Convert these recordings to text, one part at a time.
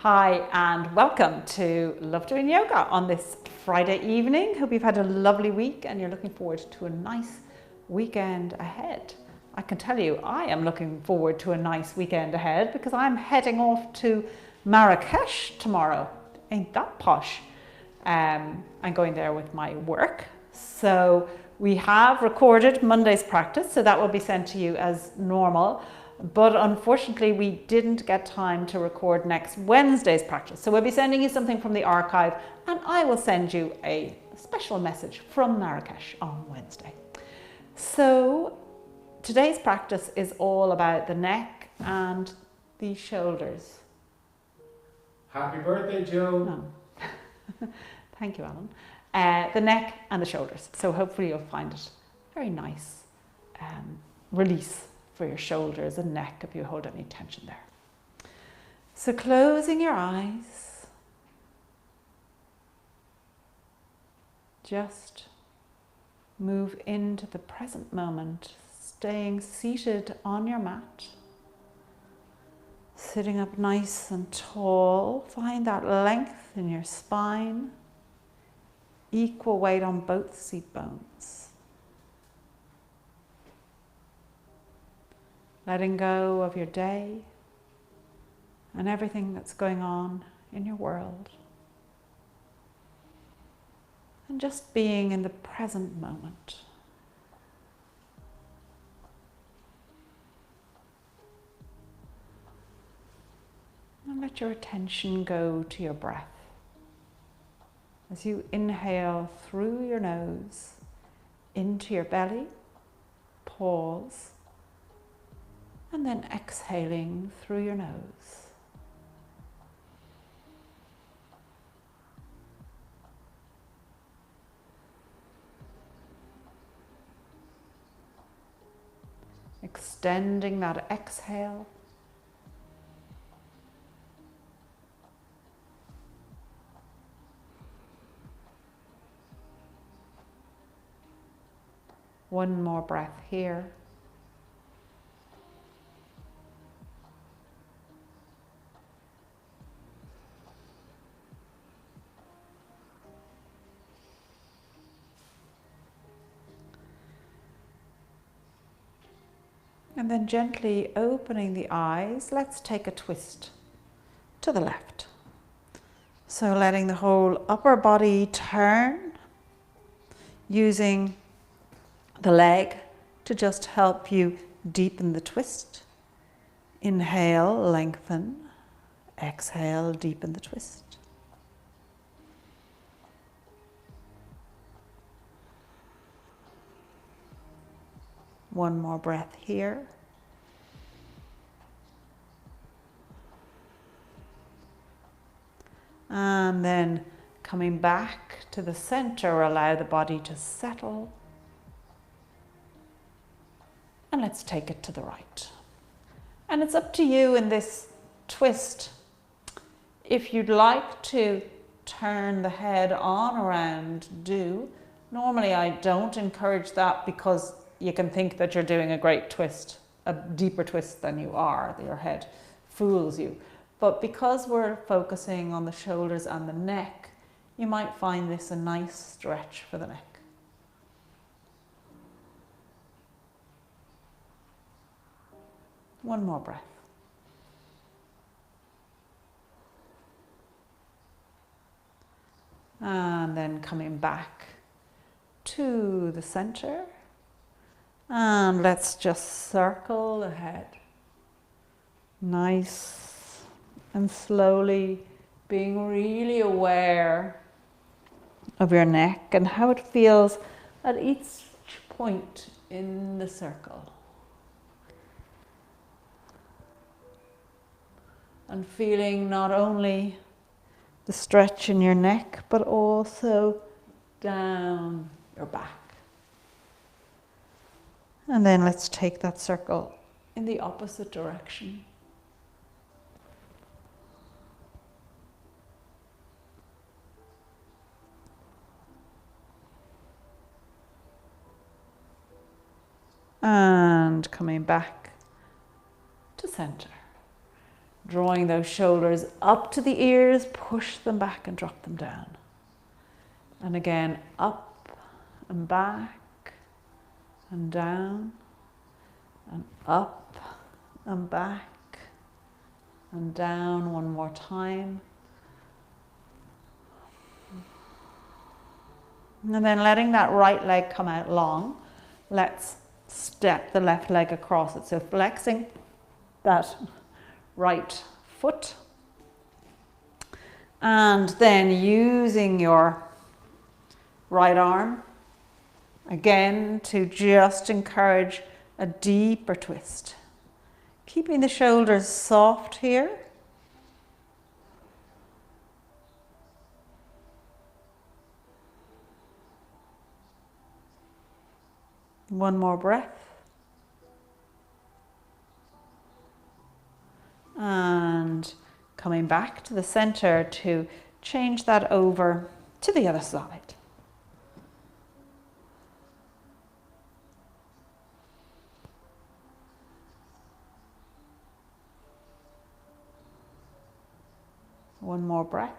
Hi and welcome to Love Doing Yoga on this Friday evening. Hope you've had a lovely week and you're looking forward to a nice weekend ahead. I can tell you I am looking forward to a nice weekend ahead because I'm heading off to Marrakesh tomorrow. Ain't that posh? I'm going there with my work. So we have recorded Monday's practice, so that will be sent to you as normal. But unfortunately, we didn't get time to record next Wednesday's practice. So we'll be sending you something from the archive, and I will send you a special message from Marrakesh on Wednesday. So today's practice is all about the neck and the shoulders. Happy birthday, Joe. Oh. Thank you, Alan. The neck and the shoulders. So hopefully you'll find it very nice release for your shoulders and neck if you hold any tension there. So closing your eyes, just move into the present moment, staying seated on your mat, sitting up nice and tall. Find that length in your spine, equal weight on both seat bones. Letting go of your day and everything that's going on in your world. And just being in the present moment. And let your attention go to your breath. As you inhale through your nose into your belly, pause. And then exhaling through your nose. Extending that exhale. One more breath here. And then gently opening the eyes, let's take a twist to the left. So letting the whole upper body turn, using the leg to just help you deepen the twist. Inhale, lengthen. Exhale, deepen the twist. One more breath here. And then coming back to the center, allow the body to settle. And let's take it to the right. And it's up to you in this twist. If you'd like to turn the head on around, do. Normally I don't encourage that because you can think that you're doing a great twist, a deeper twist than you are. Your head fools you. But because we're focusing on the shoulders and the neck, you might find this a nice stretch for the neck. One more breath. And then coming back to the center. And let's just circle the head. Nice and slowly, being really aware of your neck and how it feels at each point in the circle. And feeling not only the stretch in your neck, but also down your back. And then let's take that circle in the opposite direction. And coming back to center. Drawing those shoulders up to the ears, push them back and drop them down. And again, up and back and down and up and back and down. One more time. And then letting that right leg come out long, let's step the left leg across it. So flexing that right foot, and then using your right arm again to just encourage a deeper twist. Keeping the shoulders soft here. One more breath. And coming back to the center to change that over to the other side. One more breath.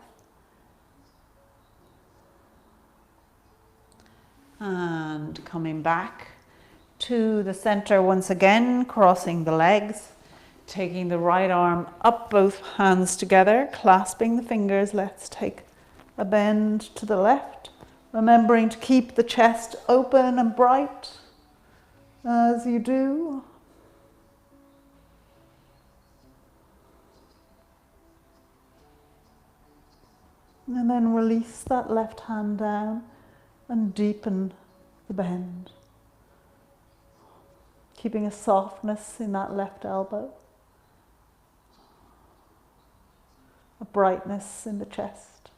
And coming back to the center once again, crossing the legs. Taking the right arm up, both hands together, clasping the fingers. Let's take a bend to the left, remembering to keep the chest open and bright as you do. And then release that left hand down and deepen the bend. Keeping a softness in that left elbow. A brightness in the chest.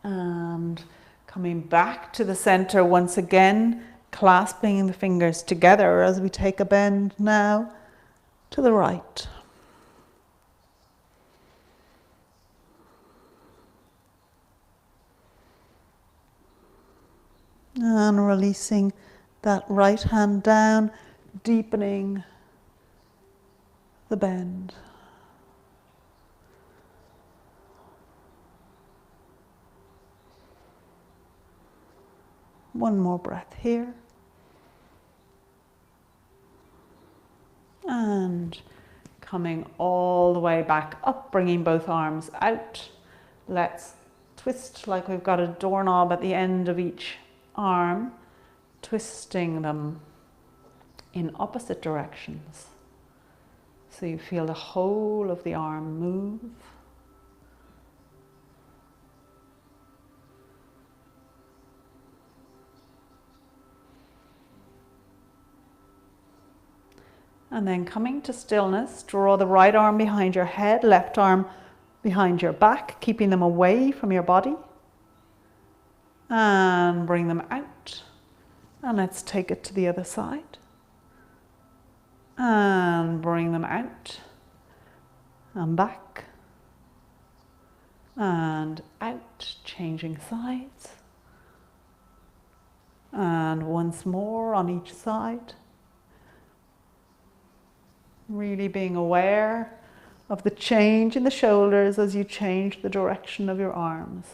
And coming back to the center once again, clasping the fingers together as we take a bend now to the right. And releasing that right hand down, deepening the bend. One more breath here. And coming all the way back up, bringing both arms out. Let's twist like we've got a doorknob at the end of each arm, twisting them in opposite directions. So you feel the whole of the arm move. And then coming to stillness, draw the right arm behind your head, left arm behind your back, keeping them away from your body. And bring them out. And let's take it to the other side. And bring them out. And back. And out, changing sides. And once more on each side. Really being aware of the change in the shoulders as you change the direction of your arms.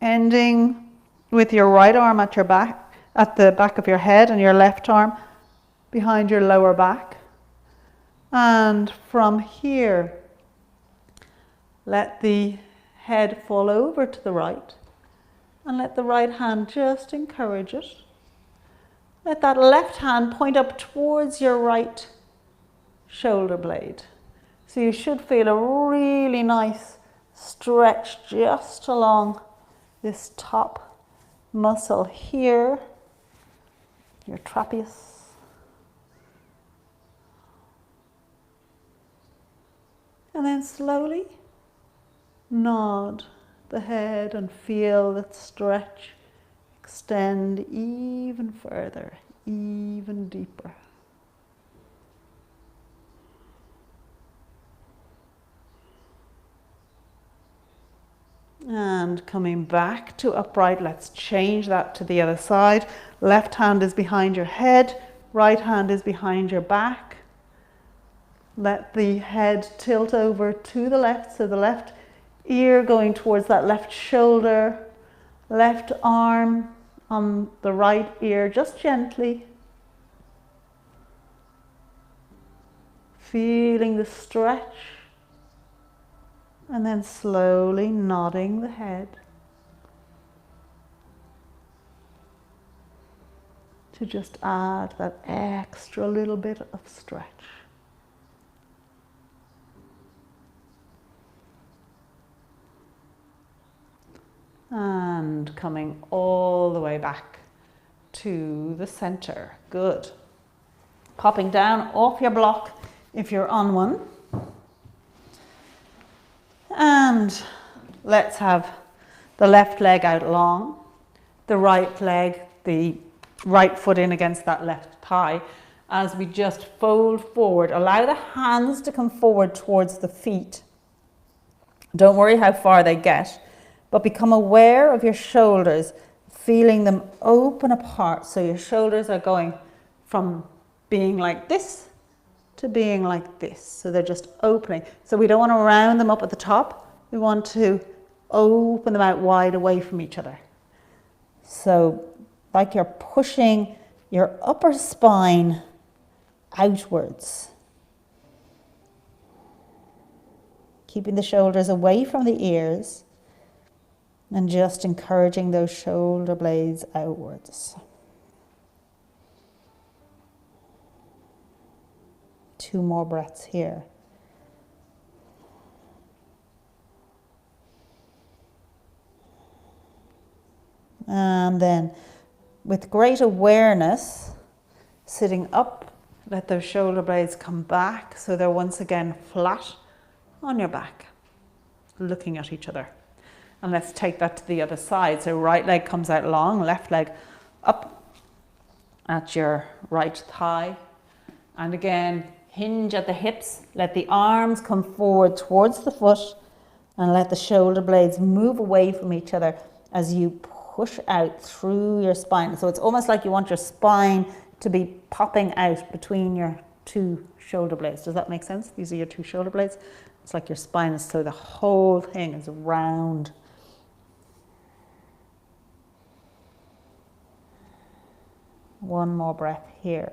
Ending with your right arm at your back, at the back of your head, and your left arm behind your lower back. And from here, let the head fall over to the right, and let the right hand just encourage it. Let that left hand point up towards your right shoulder blade. So you should feel a really nice stretch just along this top muscle here, your trapezius. And then slowly nod the head and feel that stretch extend even further, even deeper. And coming back to upright, let's change that to the other side. Left hand is behind your head, right hand is behind your back. Let the head tilt over to the left, so the left ear going towards that left shoulder, left arm on the right ear, just gently. Feeling the stretch. And then slowly nodding the head to just add that extra little bit of stretch. And coming all the way back to the center. Good. Popping down off your block if you're on one. And let's have the left leg out long, the right leg, the right foot in against that left thigh as we just fold forward. Allow the hands to come forward towards the feet. Don't worry how far they get, but become aware of your shoulders, feeling them open apart. So your shoulders are going from being like this to being like this. So they're just opening. So we don't want to round them up at the top. We want to open them out wide away from each other. So like you're pushing your upper spine outwards. Keeping the shoulders away from the ears and just encouraging those shoulder blades outwards. 2 more breaths here. And then with great awareness, sitting up, let those shoulder blades come back so they're once again flat on your back, looking at each other. And let's take that to the other side. So right leg comes out long, left leg up at your right thigh. And again, hinge at the hips. Let the arms come forward towards the foot and let the shoulder blades move away from each other as you push out through your spine. So it's almost like you want your spine to be popping out between your 2 shoulder blades. Does that make sense? These are your 2 shoulder blades. It's like your spine is, so the whole thing is round. One more breath here.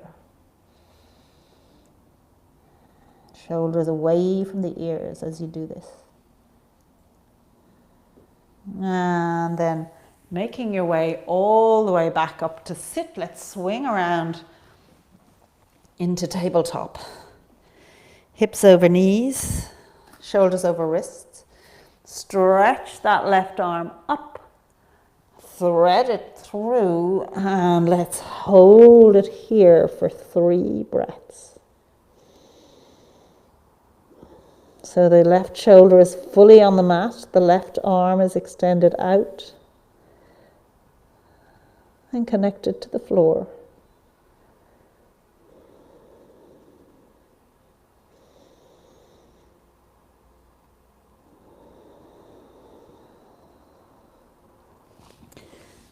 Shoulders away from the ears as you do this. And then making your way all the way back up to sit. Let's swing around into tabletop. Hips over knees, shoulders over wrists. Stretch that left arm up. Thread it through and let's hold it here for 3 breaths. So the left shoulder is fully on the mat, the left arm is extended out and connected to the floor.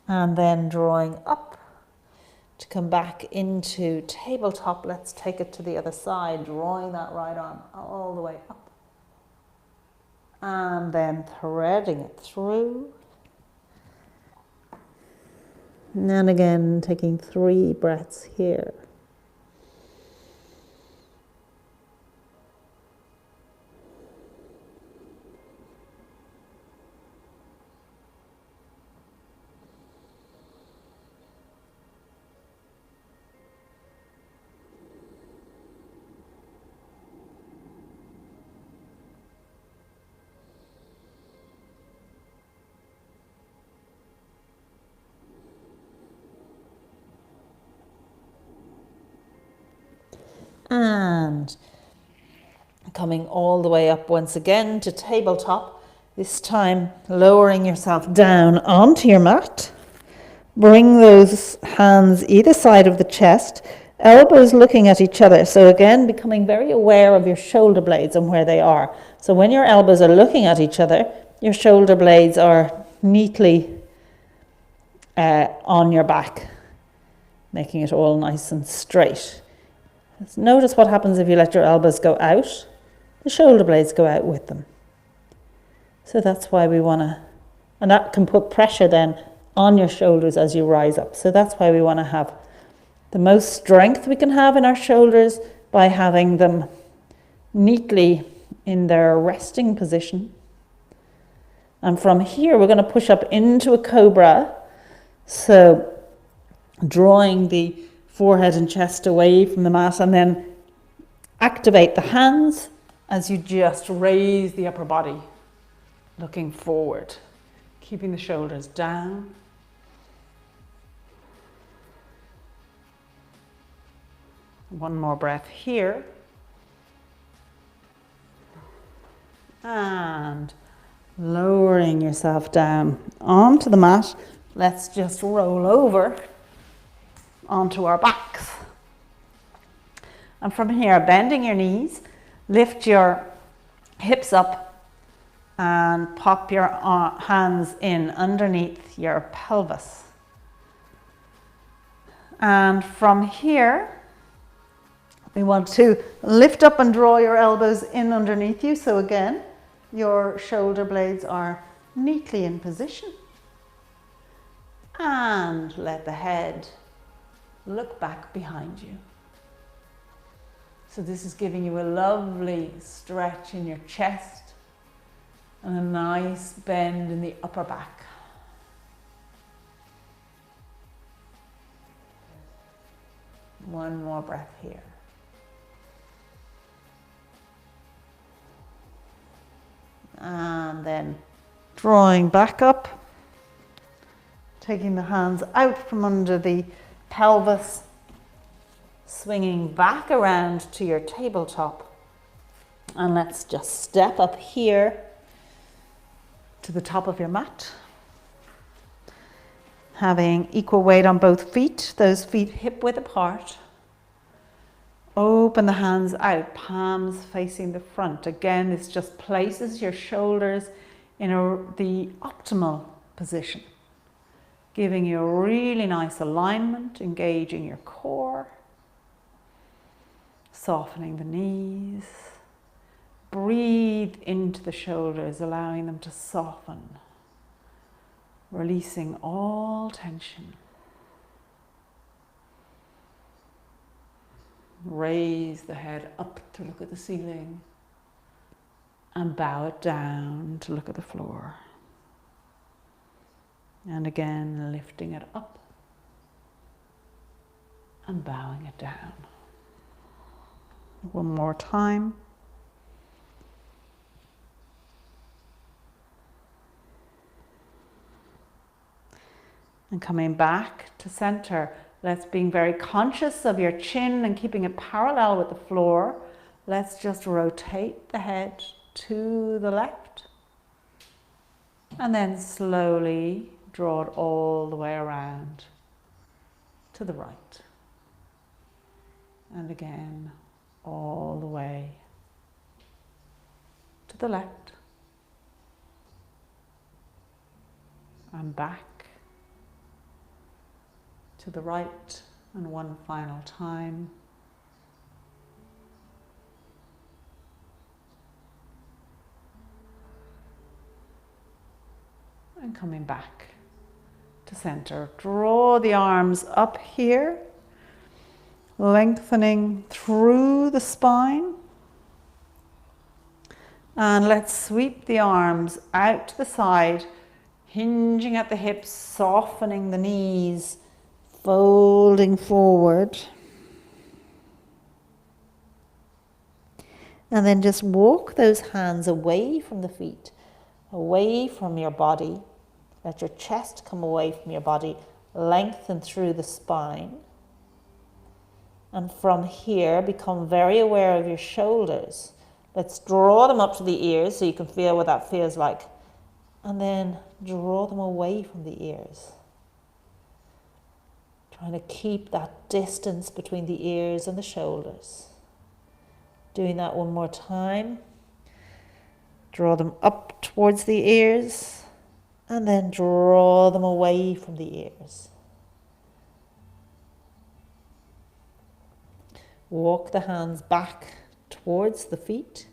And then drawing up to come back into tabletop. Let's take it to the other side, drawing that right arm all the way up. And then threading it through. And then again, taking 3 breaths here. And coming all the way up once again to tabletop, this time lowering yourself down onto your mat. Bring those hands either side of the chest, elbows looking at each other. So again, becoming very aware of your shoulder blades and where they are. So when your elbows are looking at each other, your shoulder blades are neatly on your back, making it all nice and straight. Notice what happens if you let your elbows go out. The shoulder blades go out with them. So that's why we want to, and that can put pressure then on your shoulders as you rise up. So that's why we want to have the most strength we can have in our shoulders by having them neatly in their resting position. And from here, we're going to push up into a cobra. So drawing the forehead and chest away from the mat, and then activate the hands as you just raise the upper body, looking forward, keeping the shoulders down. One more breath here. And lowering yourself down onto the mat. Let's just roll over onto our backs. And from here, bending your knees, lift your hips up and pop your hands in underneath your pelvis. And from here, we want to lift up and draw your elbows in underneath you. So again, your shoulder blades are neatly in position. And let the head look back behind you. So this is giving you a lovely stretch in your chest and a nice bend in the upper back. One more breath here. And then drawing back up, taking the hands out from under the pelvis, swinging back around to your tabletop. And let's just step up here to the top of your mat. Having equal weight on both feet, those feet hip width apart. Open the hands out, palms facing the front. Again, this just places your shoulders in the optimal position, giving you a really nice alignment, engaging your core, softening the knees. Breathe into the shoulders, allowing them to soften, releasing all tension. Raise the head up to look at the ceiling and bow it down to look at the floor. And again, lifting it up and bowing it down. One more time. And coming back to center. Let's being very conscious of your chin and keeping it parallel with the floor. Let's just rotate the head to the left. And then slowly draw it all the way around to the right. And again, all the way to the left. And back to the right, and one final time. And coming back to center. Draw the arms up here, lengthening through the spine. And let's sweep the arms out to the side, hinging at the hips, softening the knees, folding forward. And then just walk those hands away from the feet, away from your body. Let your chest come away from your body, lengthen through the spine. And from here, become very aware of your shoulders. Let's draw them up to the ears so you can feel what that feels like. And then draw them away from the ears. Trying to keep that distance between the ears and the shoulders. Doing that one more time. Draw them up towards the ears and then draw them away from the ears. Walk the hands back towards the feet.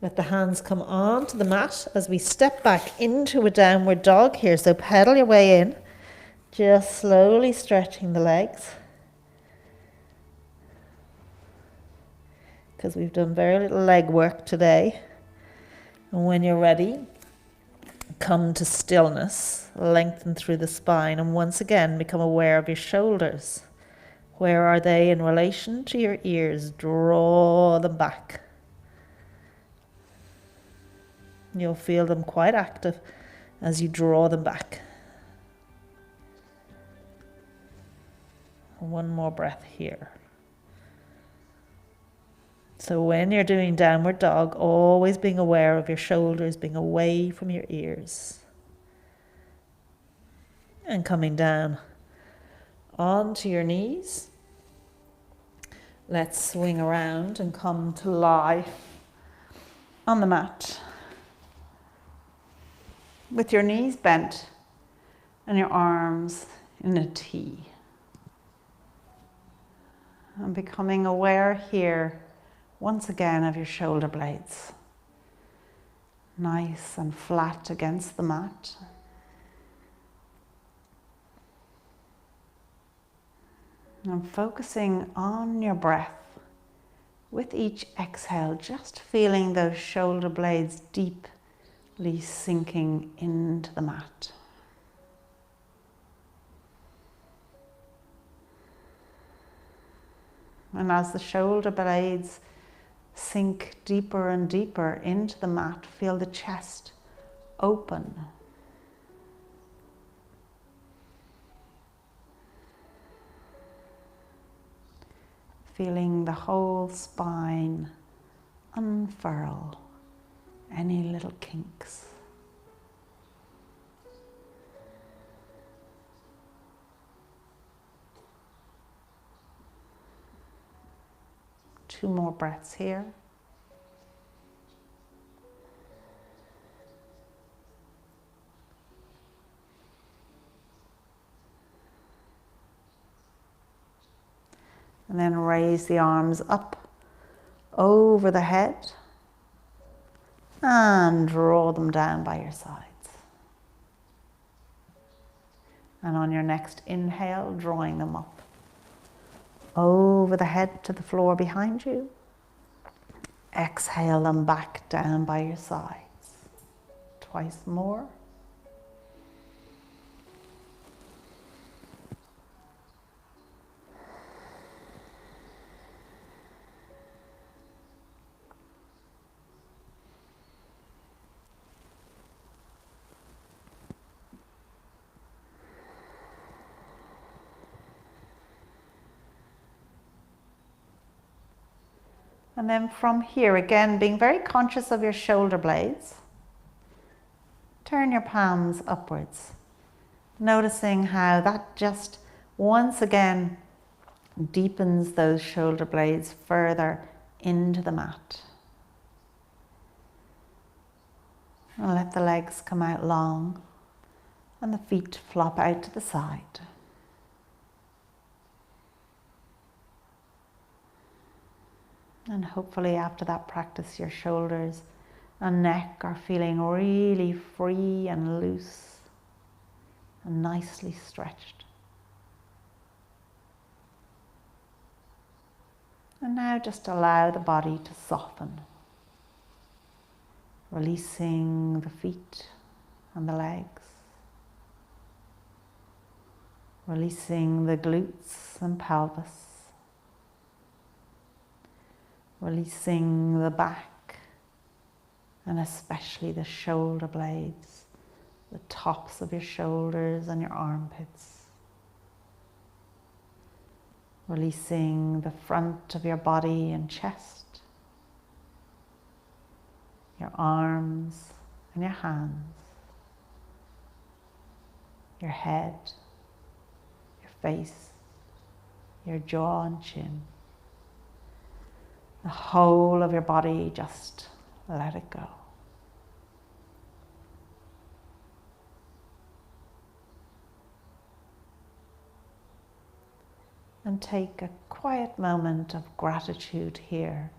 Let the hands come onto the mat as we step back into a downward dog here. So pedal your way in, just slowly stretching the legs. Because we've done very little leg work today. And when you're ready, come to stillness, lengthen through the spine, and once again become aware of your shoulders. Where are they in relation to your ears? Draw them back. You'll feel them quite active as you draw them back. One more breath here. So when you're doing downward dog, always being aware of your shoulders, being away from your ears. And coming down onto your knees. Let's swing around and come to lie on the mat. With your knees bent and your arms in a T. And becoming aware here once again of your shoulder blades. Nice and flat against the mat. And focusing on your breath. With each exhale, just feeling those shoulder blades deeply sinking into the mat. And as the shoulder blades sink deeper and deeper into the mat, feel the chest open. Feeling the whole spine unfurl, any little kinks. Two more breaths here. And then raise the arms up over the head and draw them down by your sides. And on your next inhale, drawing them up over the head to the floor behind you. Exhale them back down by your sides. Twice more. And then from here, again, being very conscious of your shoulder blades, turn your palms upwards, noticing how that just once again deepens those shoulder blades further into the mat. And let the legs come out long and the feet flop out to the side. And hopefully after that practice, your shoulders and neck are feeling really free and loose and nicely stretched. And now just allow the body to soften, releasing the feet and the legs, releasing the glutes and pelvis, releasing the back and especially the shoulder blades, the tops of your shoulders and your armpits. Releasing the front of your body and chest, your arms and your hands, your head, your face, your jaw and chin. The whole of your body, just let it go. And take a quiet moment of gratitude here,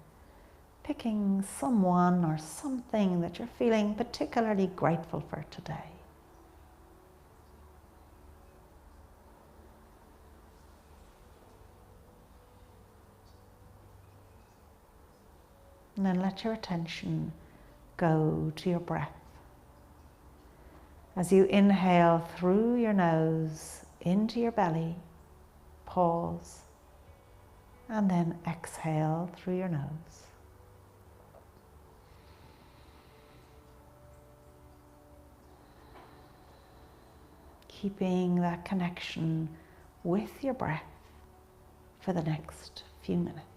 picking someone or something that you're feeling particularly grateful for today. And then let your attention go to your breath. As you inhale through your nose into your belly, pause, and then exhale through your nose. Keeping that connection with your breath for the next few minutes.